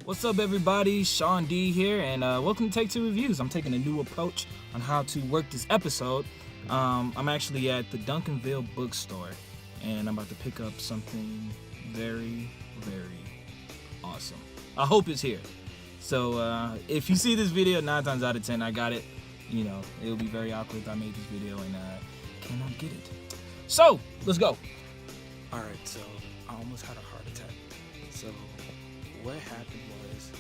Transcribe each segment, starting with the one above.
What's up, everybody? Sean D here, and welcome to Take Two Reviews. I'm taking a new approach on how to work this episode. I'm actually at the Duncanville bookstore, and I'm about to pick up something very, very awesome. I hope it's here. So if you see this video, 9 times out of 10, I got it. You know, it'll be very awkward if I made this video and cannot get it. So let's go. All right, so I almost had a heart attack. So what happened was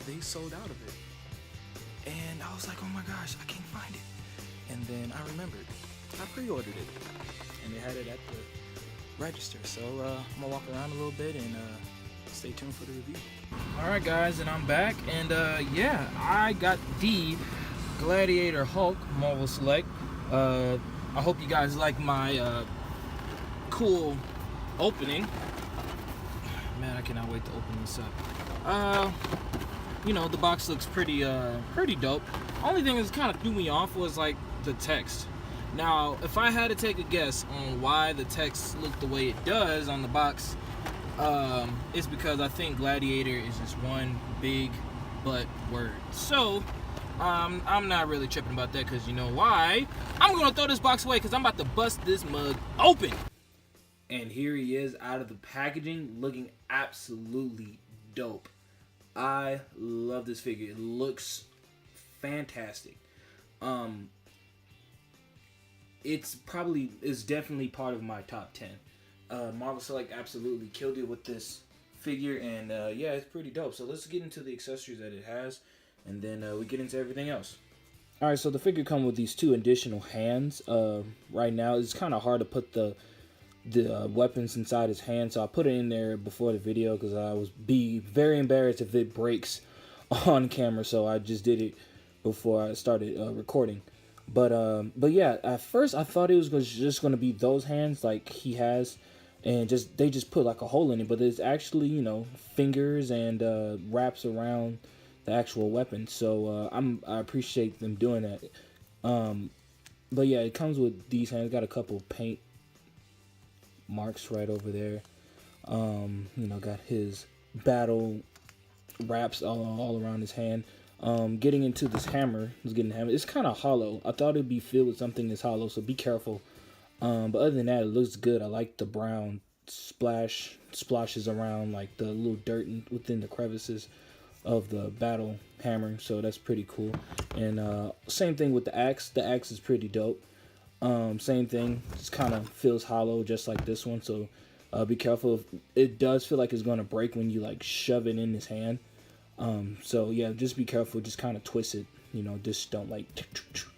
they sold out of it, and I was like, oh my gosh, I can't find it. And then I remembered I pre-ordered it, and they had it at the register. So I'm gonna walk around a little bit and stay tuned for the review. All right, guys, and I'm back, and yeah, I got the Gladiator Hulk Marvel Select. I hope you guys like my cool opening. Man, I cannot wait to open this up. You know, the box looks pretty dope. Only thing that kind of threw me off was like the text. Now, if I had to take a guess on why the text looked the way it does on the box, it's because I think Gladiator is just one big butt word. So I'm not really tripping about that, because you know why? I'm gonna throw this box away because I'm about to bust this mug open. And here he is out of the packaging, looking absolutely dope. I love this figure. It looks fantastic. It's definitely part of my top 10. Marvel Select absolutely killed it with this figure, and yeah, it's pretty dope. So let's get into the accessories that it has, and then we get into everything else. All right, so the figure comes with these 2 additional hands. Right now, it's kind of hard to put the weapons inside his hand, so I put it in there before the video because I was very embarrassed if it breaks on camera, so I just did it before I started recording. But yeah, at first I thought it was just going to be those hands like he has, and they just put like a hole in it, but it's actually, you know, fingers and wraps around the actual weapon. So I appreciate them doing that. But yeah, it comes with these hands. Got a couple paint marks right over there. You know, got his battle wraps all around his hand. Getting into this hammer, it's kind of hollow. I thought it'd be filled with something that's hollow, so be careful. But other than that, it looks good. I like the brown splashes around like the little dirt within the crevices of the battle hammer, so that's pretty cool. And same thing with the axe. The axe is pretty dope. Same thing, just kind of feels hollow just like this one, so be careful. It does feel like it's going to break when you like shove it in his hand. So yeah, just be careful, just kind of twist it, you know, just don't like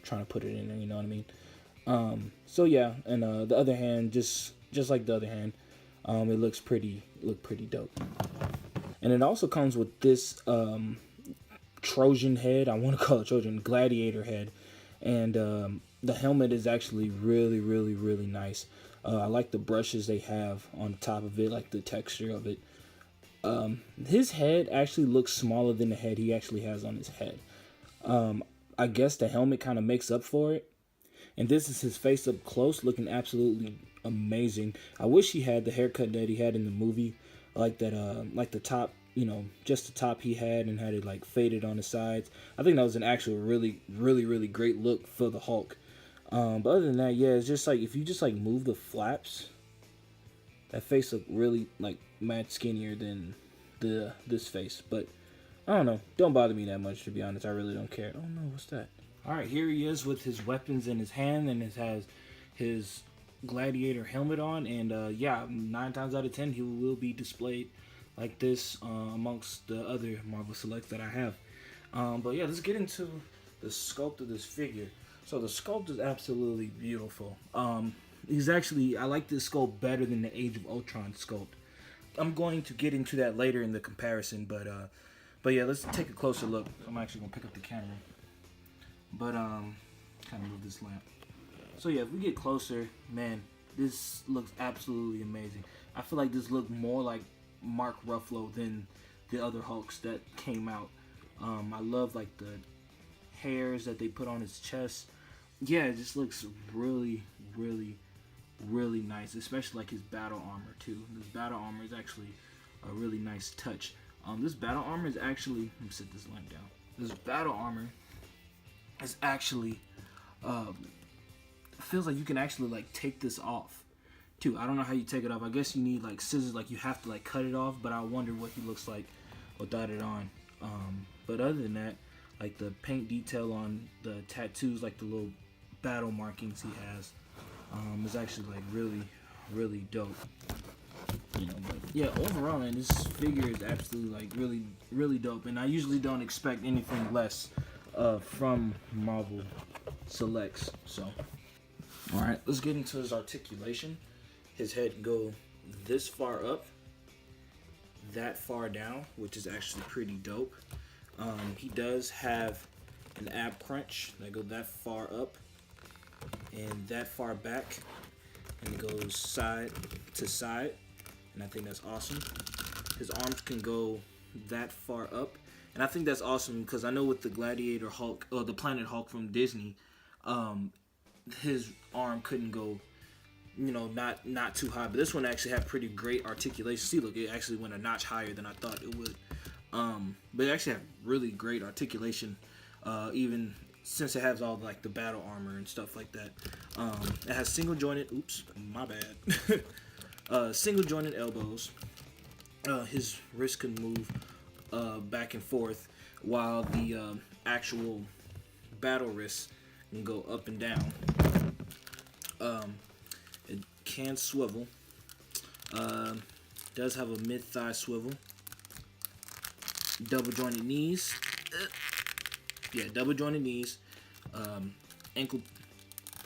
trying to put it in there, you know what I mean? So yeah, and the other hand, just like the other hand, it looks pretty dope. And it also comes with this Trojan Head. I want to call it Gladiator Head. And the helmet is actually really nice. I like the brushes they have on the top of it, like the texture of it. His head actually looks smaller than the head he actually has on his head. I guess the helmet kind of makes up for it. And this is his face up close, looking absolutely amazing. I wish he had the haircut that he had in the movie, like that, like the top, you know, just the top he had, and had it like faded on the sides. I think that was an actual really great look for the Hulk. But other than that, yeah, it's just like if you just like move the flaps, that face look really like much skinnier than this face. But I don't know, don't bother me that much, to be honest. I really don't care. Oh no, what's that? All right, here he is with his weapons in his hand, and it has his Gladiator helmet on, and yeah, 9 times out of 10 he will be displayed like this amongst the other Marvel Selects that I have. But yeah, let's get into the sculpt of this figure. So the sculpt is absolutely beautiful. I like this sculpt better than the Age of Ultron sculpt. I'm going to get into that later in the comparison, but yeah, let's take a closer look. I'm actually gonna pick up the camera, but kind of move this lamp. So yeah, if we get closer, man, this looks absolutely amazing. I feel like this looked more like Mark Ruffalo than the other Hulks that came out. I love like the hairs that they put on his chest. Yeah, it just looks really nice, especially like his battle armor too. This battle armor is actually a really nice touch. This battle armor is actually, let me set this lamp down. This battle armor is actually, feels like you can actually like take this off too. I don't know how you take it off. I guess you need like scissors, like you have to like cut it off, but I wonder what he looks like without it on. But other than that, like the paint detail on the tattoos, like the little battle markings he has, is actually like really dope. You know, but yeah, overall, man, this figure is absolutely like really dope, and I usually don't expect anything less from Marvel Selects. So, all right, let's get into his articulation. His head can go this far up, that far down, which is actually pretty dope. He does have an ab crunch that goes that far up and that far back, and it goes side to side, and I think that's awesome. His arms can go that far up, and I think that's awesome because I know with the Gladiator Hulk, or the Planet Hulk from Disney, his arm couldn't go, you know, not too high, but this one actually had pretty great articulation. See, look, it actually went a notch higher than I thought it would. But it actually had really great articulation, even since it has all like the battle armor and stuff like that. It has single jointed, oops, my bad. Single jointed elbows. His wrist can move back and forth, while the actual battle wrist can go up and down. It can swivel. Does have a mid-thigh swivel. Double jointed knees. Yeah, double jointed knees. Ankle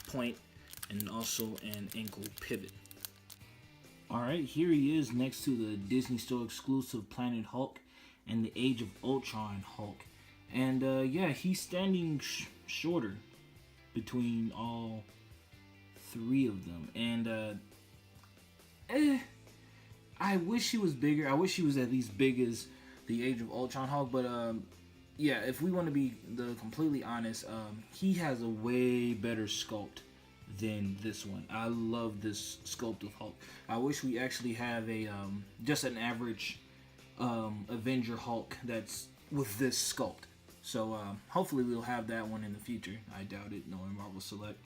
point, and also an ankle pivot. Alright, here he is next to the Disney Store exclusive Planet Hulk and the Age of Ultron Hulk. And yeah, he's standing shorter between all three of them. And I wish he was bigger. I wish he was at least big as the Age of Ultron Hulk. But yeah, if we want to be completely honest, he has a way better sculpt than this one. I love this sculpt of Hulk. I wish we actually have a just an average Avenger Hulk that's with this sculpt. So hopefully we'll have that one in the future. I doubt it, knowing Marvel Select.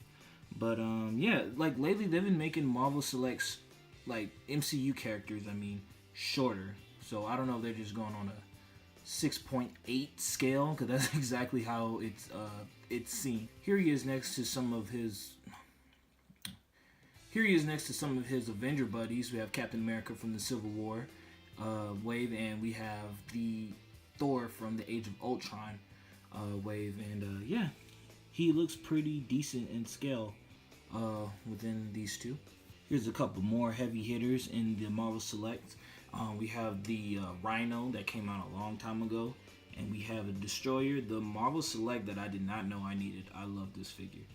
But yeah, like lately they've been making Marvel Selects, like MCU characters, I mean, shorter. So I don't know if they're just going on a 6.8 scale, because that's exactly how it's seen. Here he is next to some of his Avenger buddies. We have Captain America from the Civil War wave, and we have the Thor from the Age of Ultron wave. And yeah, he looks pretty decent in scale within these two. Here's a couple more heavy hitters in the Marvel Select. We have the Rhino that came out a long time ago, and we have a Destroyer, the Marvel Select that I did not know I needed. I love this figure.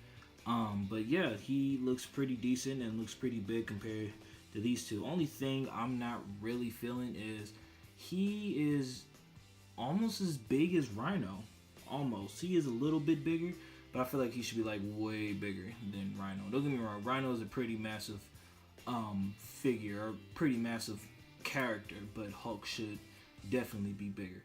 But yeah, he looks pretty decent and looks pretty big compared to these two. Only thing I'm not really feeling is he is almost as big as Rhino. Almost. He is a little bit bigger, but I feel like he should be like way bigger than Rhino. Don't get me wrong, Rhino is a pretty massive figure, or pretty massive character, but Hulk should definitely be bigger.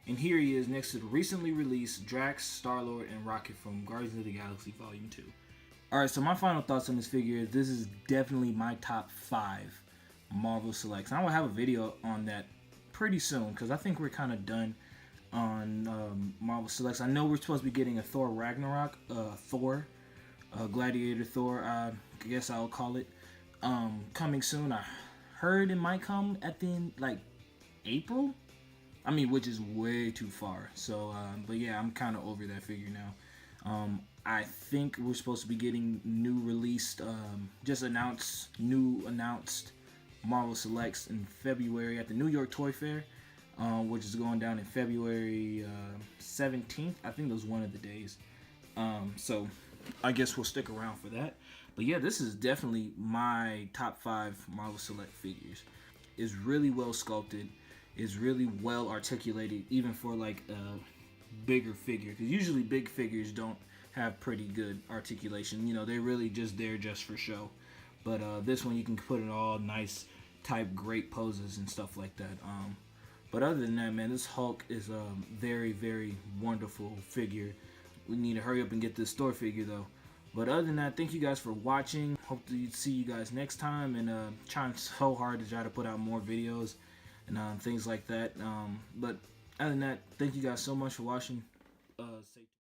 And here he is next to the recently released Drax, Star-Lord, and Rocket from Guardians of the Galaxy Volume 2. Alright, so my final thoughts on this figure is this is definitely my top 5 Marvel Selects. And I will have a video on that pretty soon, because I think we're kind of done on Marvel Selects. I know we're supposed to be getting a Thor Ragnarok, Gladiator Thor, I guess I'll call it, coming soon. I heard it might come at the end, like April. I mean, which is way too far. So, but yeah, I'm kind of over that figure now. I think we're supposed to be getting new released, new announced Marvel Selects in February at the New York Toy Fair, which is going down in February 17th. I think that was one of the days. So I guess we'll stick around for that. But yeah, this is definitely my top 5 Marvel Select figures. It's really well sculpted. It's really well articulated, even for like a bigger figure. Because usually big figures don't have pretty good articulation. You know, they're really just there just for show. But this one, you can put it all nice type great poses and stuff like that. But other than that, man, this Hulk is a very, very wonderful figure. We need to hurry up and get this store figure though. But other than that, thank you guys for watching. Hope to see you guys next time, and trying so hard to try to put out more videos and things like that. But other than that, thank you guys so much for watching.